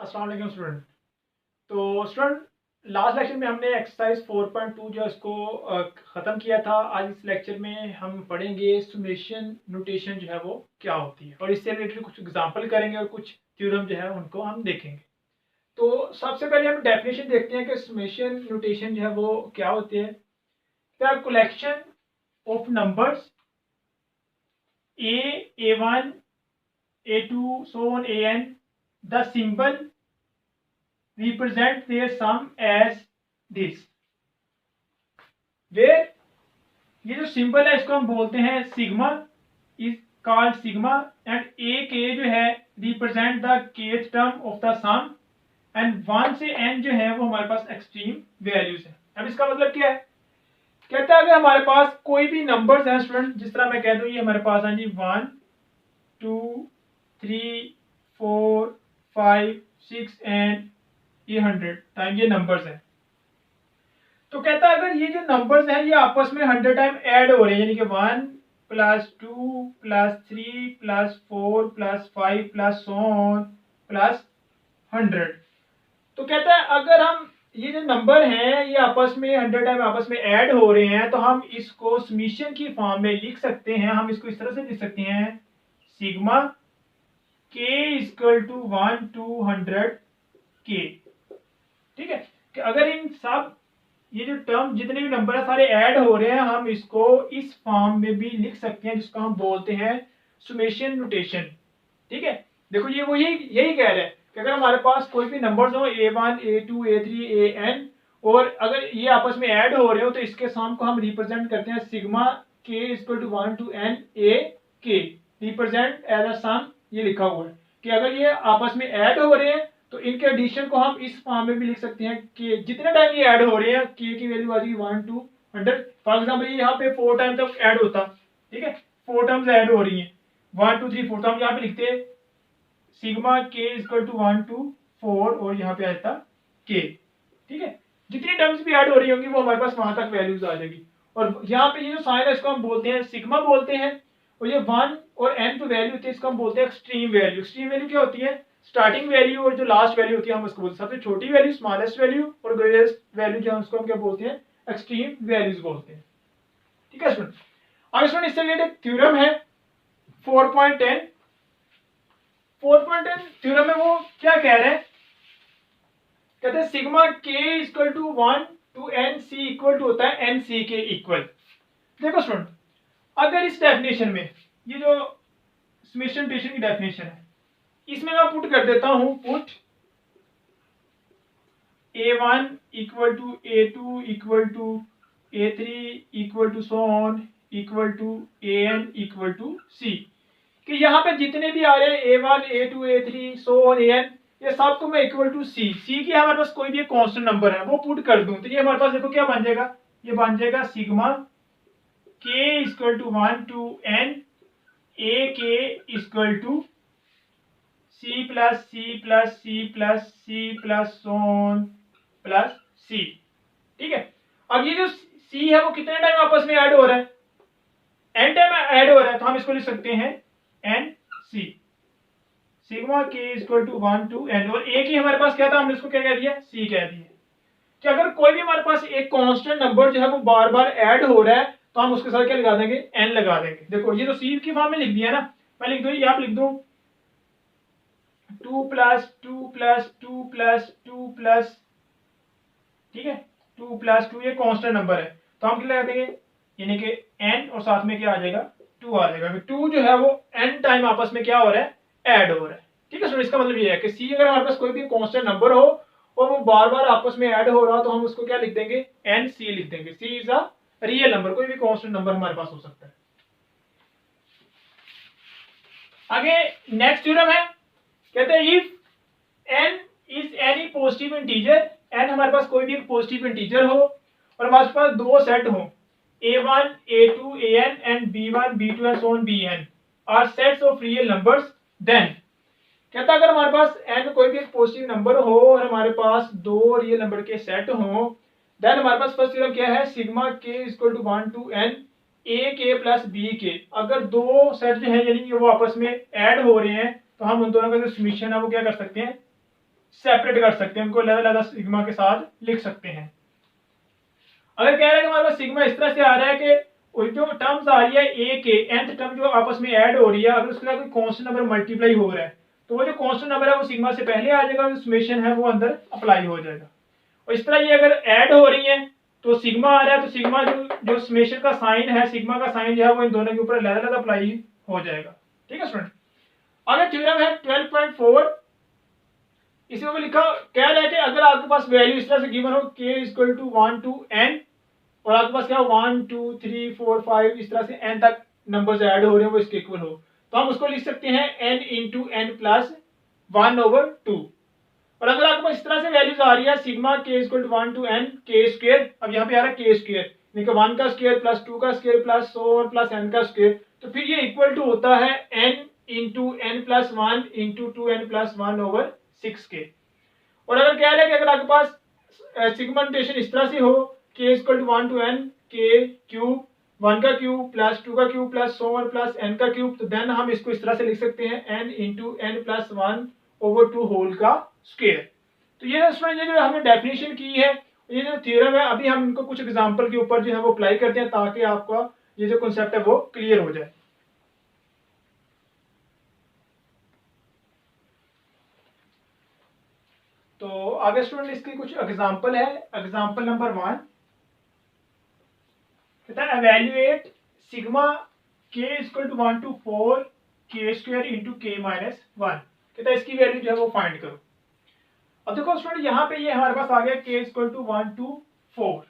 अस्सलाम वालेकुम स्टूडेंट। तो स्टूडेंट लास्ट लेक्चर में हमने एक्सरसाइज 4.2 जो है उसको ख़त्म किया था। आज इस लेक्चर में हम पढ़ेंगे सुमेशन नोटेशन जो है वो क्या होती है और इससे रिलेटेड कुछ एग्जांपल करेंगे और कुछ थ्योरम जो है उनको हम देखेंगे। तो सबसे पहले हम डेफिनेशन देखते हैं कि सुमेशन नोटेशन जो है वो क्या होती है। The collection of numbers a1 a2 so on an, the symbol represent their sum as this, where ये जो सिंबल है इसको हम बोलते हैं sigma, is called sigma, and a k जो है represent the kth term of the sum, and 1 से n जो है वो हमारे पास एक्सट्रीम वैल्यूज है। अब इसका मतलब क्या है, कहता है अगर हमारे पास कोई भी नंबर्स हैं स्टूडेंट, जिस तरह मैं कह दूं ये हमारे पास हैं जी 1 2 3 4 5 6 एंड ये 100 टाइम ये नंबर्स हैं। तो कहता है अगर ये जो नंबर्स हैं ये आपस में 100 टाइम ऐड हो रहे हैं, यानी कि 1 plus 2 plus 3 plus 4 plus 5 plus so on plus 100, तो कहता है अगर हम ये जो नंबर हैं ये आपस में 100 टाइम आपस में ऐड हो रहे हैं तो हम इसको समीशन की फॉर्म में लिख सकते हैं। हम इसको इस तरह से लिख सकते हैं sigma k equal to 1 to 100 k। ठीक है कि अगर इन सब ये जो टर्म जितने भी नंबर है सारे ऐड हो रहे हैं, हम इसको इस फॉर्म में भी लिख सकते हैं जिसको हम बोलते हैं सुमेशन नोटेशन। ठीक है, देखो ये वो यही कह रहे हैं कि अगर हमारे पास कोई भी नंबर्स हो a1 a2 a3 an और अगर ये आपस में ऐड हो रहे हो तो इसके सम को हम रिप्रेजेंट करते हैं sigma k equal to 1 to n a k, represent as a sum, ये लिखा हुआ है कि अगर ये आपस में ऐड हो रहे हैं तो इनके एडिशन को हम इस फॉर्म में भी लिख सकते हैं कि जितने टाइम ये ऐड हो रहे हैं k की वैल्यू आ जाएगी 1 to 100। फॉर एग्जाम्पल ये यहाँ पे 4 टाइम तक ऐड होता, ठीक है 4 टर्म्स ऐड हो रही हैं 1 2 3 4, तो हम यहाँ पे लिखते हैं sigma k equal to 1 to 4 और यहाँ पे आता k। ठीक है, जितनी टर्म्स भी ऐड हो रही होंगी वो हमारे पास वहां तक वैल्यूज आ जाएगी। और यहाँ पे ये जो साइन है इसको हम बोलते हैं सिग्मा बोलते हैं, और ये 1 और n पे वैल्यू होती है इसको हम बोलते हैं एक्सट्रीम वैल्यू। एक्सट्रीम वैल्यू क्या होती है, स्टार्टिंग वैल्यू और जो लास्ट वैल्यू होती है हम उसको बोलते हैं सबसे छोटी वैल्यू स्मॉलेस्ट वैल्यू, और ग्रेटेस्ट वैल्यू जो है उसको हम क्या बोलते हैं एक्सट्रीम वैल्यूज बोलते हैं। ठीक है स्टूडेंट, अब स्टूडेंट इससे रिलेटेड थ्योरम है 4.10। 4.10 थ्योरम में वो क्या कह रहे हैं, कहते हैं sigma k equal to 1 to n c equal to होता है n c के इक्वल। देखो स्टूडेंट अगर इस डेफिनेशन में ये जो समेशन नोटेशन की डेफिनेशन है इसमें मैं पुट कर देता हूं, put a1 equal to a2 equal to a3 equal to so on equal to an equal to c, कि यहाँ पे जितने भी आ रहे हैं a1 a2 a3 so on an ये सबको मैं इक्वल टू c की हमारे पास कोई भी एक कांस्टेंट नंबर है वो पुट कर दूं तो ये हमारे पास देखो क्या बन जाएगा, ये बन जाएगा sigma k equal to 1 to n a k equal to c plus c plus c plus c plus so on plus c। ठीक है, अब ये जो c है वो कितने टाइम आपस में ऐड हो रहा है, n टाइम ऐड हो रहा है, तो हम इसको लिख सकते हैं n c sigma k equal to 1 to n, और a की हमारे पास क्या था हमने इसको क्या कह दिया c कह दिया कि अगर कोई भी हमारे पास एक कांस्टेंट नंबर जो है वो बार बार ऐड हो रहा है तो हम उसके साथ क्या लगा देंगे n लगा देंगे। देखो ये तो c की फॉर्म में लिख दिया ना, मैं लिख दूं यहाँ लिख दूं 2 प्लस 2 प्लस 2 प्लस 2 प्लस, ठीक है 2 प्लस 2 ये कांस्टेंट नंबर है तो हम क्या लगा देंगे यानी कि n और साथ में क्या आ जाएगा 2 आ जाएगा। 2 जो है वो n टाइम आपस में क्या हो रहा है ऐड हो रहा है। ठीक है, सो इसका मतलब ये है कि c अगर हमारे पास कोई भी कांस्टेंट नंबर हो और वो बार बार आपस में ऐड हो रहा तो हम उसको क्या लिख देंगे n c लिख देंगे। c is a real number, कोई भी कांस्टेंट नंबर हमारे पास हो सकता है। आगे नेक्स्ट थ्योरम है, कहते हैं if n is any positive integer, n हमारे पास कोई भी एक पॉजिटिव इंटीजर हो और हमारे पास दो सेट हो a1 a2 an and b1 b2 and so on bn are sets of real numbers, then कहता है अगर हमारे पास n कोई भी एक पॉजिटिव नंबर हो और हमारे पास दो रियल नंबर के सेट हो, देन हमारे पास फर्स्ट थ्योरम क्या है sigma k equal to 1 to n a k plus b k। अगर दो सेट जो है यानी कि वो आपस में ऐड हो रहे हैं तो हम उन दोनों का जो समीशन है वो क्या कर सकते हैं सेपरेट कर सकते हैं, उनको अलग अलग सिग्मा के साथ लिख सकते हैं। अगर कह रहा है कि हमारे पास सिग्मा इस तरह से आ रहा है कि जो टर्म्स आ रही है ए के nth टर्म जो आपस में ऐड हो रही है, अगर उसके साथ कोई कांस्टेंट नंबर मल्टीप्लाई हो रहा है तो वो जो कांस्टेंट नंबर है वो सिग्मा से पहले आ जाएगा और समेशन है वो अंदर अप्लाई हो जाएगा। और इस तरह ये अगर ऐड हो रही है तो सिग्मा आ रहा है, तो सिग्मा जो समेशन का साइन है, सिग्मा का साइन जो है वो इन दोनों के ऊपर अलग अलग अप्लाई हो जाएगा। ठीक है स्टूडेंट। अगर थ्योरम है 12.4, इसी में लिखा कह रहा है कि अगर आपके पास वैल्यू इस तरह से गिवन हो k equal to 1 to n और आपके पास क्या 1 2 3 4 5 इस तरह से n तक नंबर्स ऐड हो रहे हैं वो इसके इक्वल हो, तो हम उसको लिख सकते हैं n इंटू एन प्लस 1/2। और अगर आपके पास इस तरह से वैल्यूज आ रही है sigma k equal to 1 to n k square, अब यहाँ पे आ रहा है k स्क्वायर यानी कि 1 का स्क्वायर प्लस 2 का square plus so on plus n का स्क्वायर, तो फिर ये इक्वल टू होता है n into n plus 1 into 2n plus 1/6k। और अगर कह रहे हैं कि अगर आपके पास सिग्मा नोटेशन इस तरह से हो k equal to 1 to n k cube 1 का क्यूब प्लस 2 का cube plus so on plus n का क्यूब, तो देन हम इसको इस तरह से लिख सकते हैं n into n plus 1/2 whole का स्क्वायर। तो ये जो हमने डेफिनेशन की है, ये जो थ्योरम है, अभी हम इनको कुछ एग्जांपल के ऊपर जो है वो अप्लाई करते हैं ताकि आपका ये जो कॉन्सेप्ट है वो क्लियर हो जाए। तो आगे स्टूडेंट इसकी कुछ एग्जांपल है। एग्जांपल नंबर 1 कहता है evaluate sigma k equal to 1 to 4 k square into k minus 1। कहता है इसकी वैल्यू जो है वो फाइंड करो। अब देखो स्टूडेंट यहाँ पे ये हमारे पास आ गया k इक्वल टू 1 to 4।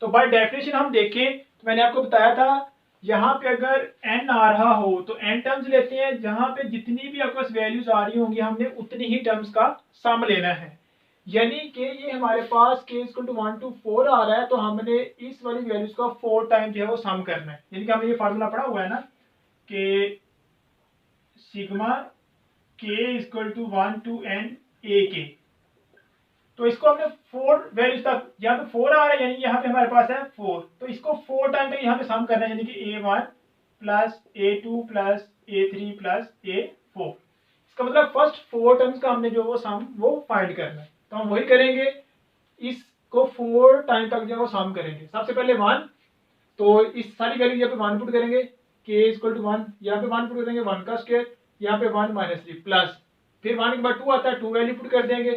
तो बाय डेफिनेशन हम देखें तो मैंने आपको बताया था यहाँ पे अगर n आ रहा हो तो n टर्म्स लेते हैं, जहाँ पे जितनी भी आपके पास वैल्यूज आ रही होंगी हमने उतनी ही टर्म्स का सम लेना है। यानी कि ये हमारे पास k इक्वल टू 1 to 4 आ रहा है तो हमने इस वाली वैल्यूज का 4 टाइम जो है वो सम करना है। यानी कि हमने ये फार्मूला पढ़ा हुआ है ना कि sigma k equal to 1 to n a k, तो इसको हमने 4 वैल्यूज तक, यहाँ पे 4 आ रहा है यानी यहाँ पे हमारे पास है 4, तो इसको 4 टाइम तक यहाँ पे सम करना है यानी कि a1 plus a2 plus a3 plus a4। इसका मतलब फर्स्ट 4 टर्म्स का हमने जो वो सम वो फाइंड करना है, तो हम वही करेंगे, इसको 4 टाइम तक जो वो सम करेंगे। सबसे पहले 1, तो इस सारी वैल्यू यहाँ पे 1 पुट करेंगे, k इक्वल टू 1 यहाँ पे 1 पुट करेंगे 1 का स्क्वायर, यहाँ पे 1 माइनस 3 प्लस, फिर 1 के बाद 2 आता है 2 वैल्यू पुट कर देंगे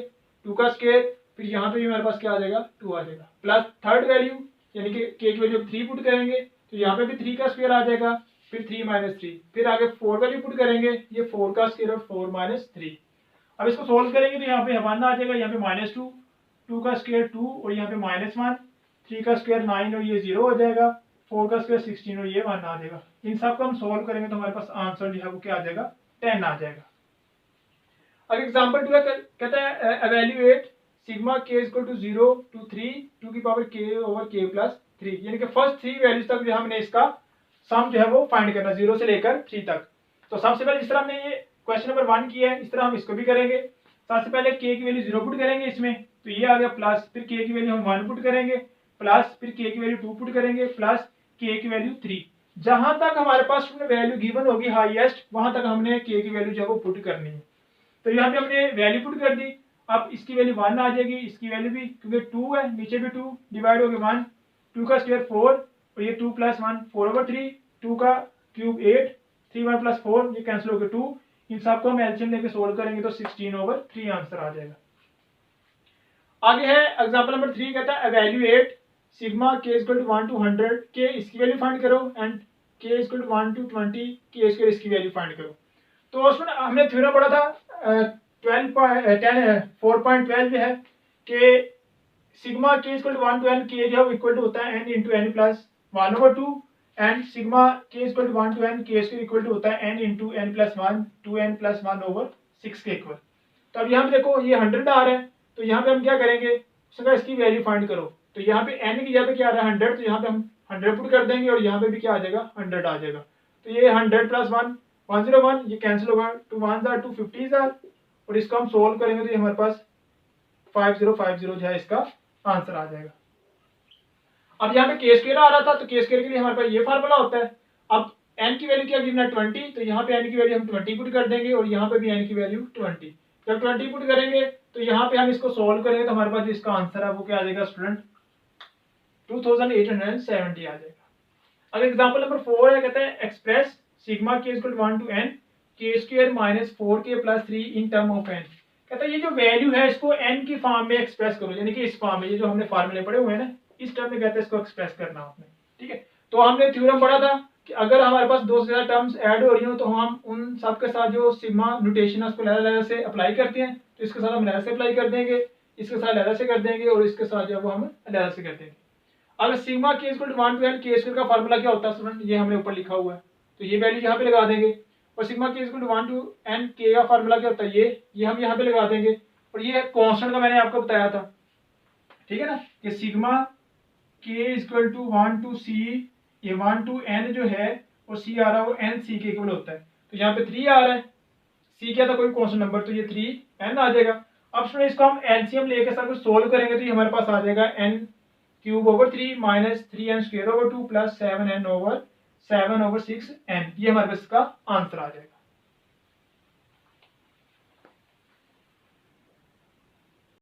2 का स्क्वायर, फिर यहाँ पे भी हमारे पास क्या आ जाएगा 2 आ जाएगा, प्लस थर्ड वैल्यू यानी कि k की वैल्यू 3 पुट करेंगे तो यहाँ पे भी 3 का स्क्वायर आ जाएगा, फिर 3 माइनस 3, फिर आगे 4 वैल्यू पुट करेंगे, ये 4 का स्क्वायर और 4 माइनस 3। अब इसको सोल्व करेंगे तो यहाँ पे 1 आ जाएगा, यहाँ पे माइनस 2, 2 का स्क्वायर 2 और यहाँ पे माइनस 1, 3 का स्क्वायर 9 और ये 0 हो जाएगा, 4 का स्क्वायर 16 और ये 1 आ जाएगा। इन सब को हम सोल्व करेंगे तो हमारे पास आंसर जो है वो क्या आ जाएगा 10 आ जाएगा। अब एग्जांपल 2 कहता है evaluate sigma k equal to 0 to 3 2 की power k over k plus 3, यानी कि फर्स्ट 3 वैल्यूज तक जो हमने इसका सम जो है वो फाइंड करना 0 से लेकर 3 तक। तो सबसे पहले जिस तरह हमने ये क्वेश्चन नंबर 1 किया है इस तरह हम इसको भी करेंगे। सबसे पहले k की वैल्यू 0 पुट करेंगे इसमें, तो ये आ गया प्लस, फिर k की वैल्यू हम 1 पुट करेंगे प्लस, फिर k की वैल्यू 2 पुट करेंगे प्लस k की वैल्यू 3। जहां तक हमारे पास वैल्यू गिवन होगी हाईएस्ट वहां तक हमने k की वैल्यू जो है वो पुट करनी है। तो यहाँ पे हमने वैल्यू पुट कर दी, अब इसकी वैल्यू 1 आ जाएगी, इसकी वैल्यू भी क्योंकि 2 है नीचे भी 2 डिवाइड हो गया 1, 2 का स्क्वायर 4 और ये 2 प्लस 1 4/3, 2 का क्यूब 8, 3 1 प्लस 4 ये कैंसिल हो गया 2, इन सबको हम एलसीएम लेके सोल्व करेंगे तो 16/3 आंसर आ जाएगा। आगे है एग्जांपल नंबर 3 कहता है evaluate sigma k equal to 1 to 100 k इसकी वैल्यू फाइंड करो and k equal to 1 to 20 k square इसकी वैल्यू फाइंड करो। तो उसमें हमने थ्योरम पढ़ा था 4.12 जो है कि sigma k equal to 1 to n k जो है इक्वल टू होता है n into n plus 1/2 and sigma k equal to 1 to n k square equal to होता है n into n plus 1 2n plus 1/6 के इक्वल। तो अब यहाँ पे देखो ये 100 आ रहा है तो यहाँ पे हम क्या करेंगे उसका इसकी वैल्यू फाइंड करो, तो यहाँ पे n की जगह पे क्या आ रहा है 100, तो यहाँ पे हम 100 पुट कर देंगे और यहाँ पे भी क्या आ जाएगा 100 आ जाएगा। तो ये 100 प्लस 1 101 ये कैंसिल होगा, 2 1 जार 2 50 जार और इसको हम सोल्व करेंगे तो ये हमारे पास 5050 जो है इसका आंसर आ जाएगा। अब यहाँ पे k स्क्वायर आ रहा था तो k स्क्वायर के लिए हमारे पास ये फार्मूला होता है। अब n की वैल्यू क्या गिवन है 20, तो यहाँ पे n की वैल्यू हम 20 पुट कर देंगे और यहाँ पे भी n की वैल्यू 20, जब 20 पुट करेंगे तो यहाँ पे हम इसको सोल्व करेंगे तो हमारे पास इसका आंसर है वो क्या आ जाएगा स्टूडेंट 2870 आ जाएगा। अब एग्जांपल नंबर 4 है, कहते हैं एक्सप्रेस सिग्मा के इक्वल 1 टू n के square minus 4k plus 3 in term of n। कहता है ये जो वैल्यू है इसको n की फॉर्म में एक्सप्रेस करो, यानी कि इस फॉर्म में, ये जो हमने फार्मूले पढ़े हुए हैं ना, इस टर्म में कहते हैं इसको एक्सप्रेस करना आपने। ठीक है, तो हमने थ्योरम पढ़ा था कि अगर हमारे पास दो से ज्यादा टर्म्स ऐड हो रही हो तो हम उन सब के साथ जो सिग्मा नोटेशन है उसको लहरा से अप्लाई करते हैं। तो इसके साथ हम लहरा से अप्लाई कर देंगे, इसके साथ लहरा से कर देंगे और इसके साथ जो हम लहरा से कर देंगे। अगर सिग्मा के इक्वल टू 1 टू n के स्क्वायर का फार्मूला क्या होता है स्टूडेंट, ये हमने ऊपर लिखा हुआ है, तो ये वैल्यू यहाँ पे लगा देंगे। और सिग्मा के इक्वल टू 1 टू n के का फार्मूला क्या होता है, ये हम यहाँ पे लगा देंगे। और ये कांस्टेंट का मैंने आपको बताया था, ठीक है ना, कि सिग्मा के इक्वल टू 1 टू c, ये 1 टू n जो है और c आ रहा है वो n c के इक्वल होता है। तो यहाँ पे 3 आ रहा है, c क्या था कोई कांस्टेंट नंबर, तो ये 3n आ जाएगा। अब स्टूडेंट इसको हम एलसीएम लेके सब कुछ सोल्व करेंगे तो ये हमारे पास आ जाएगा n cube over 3 minus 3n square over 2 plus 7n over 6n, ये हमारे पास इसका आंसर आ जाएगा।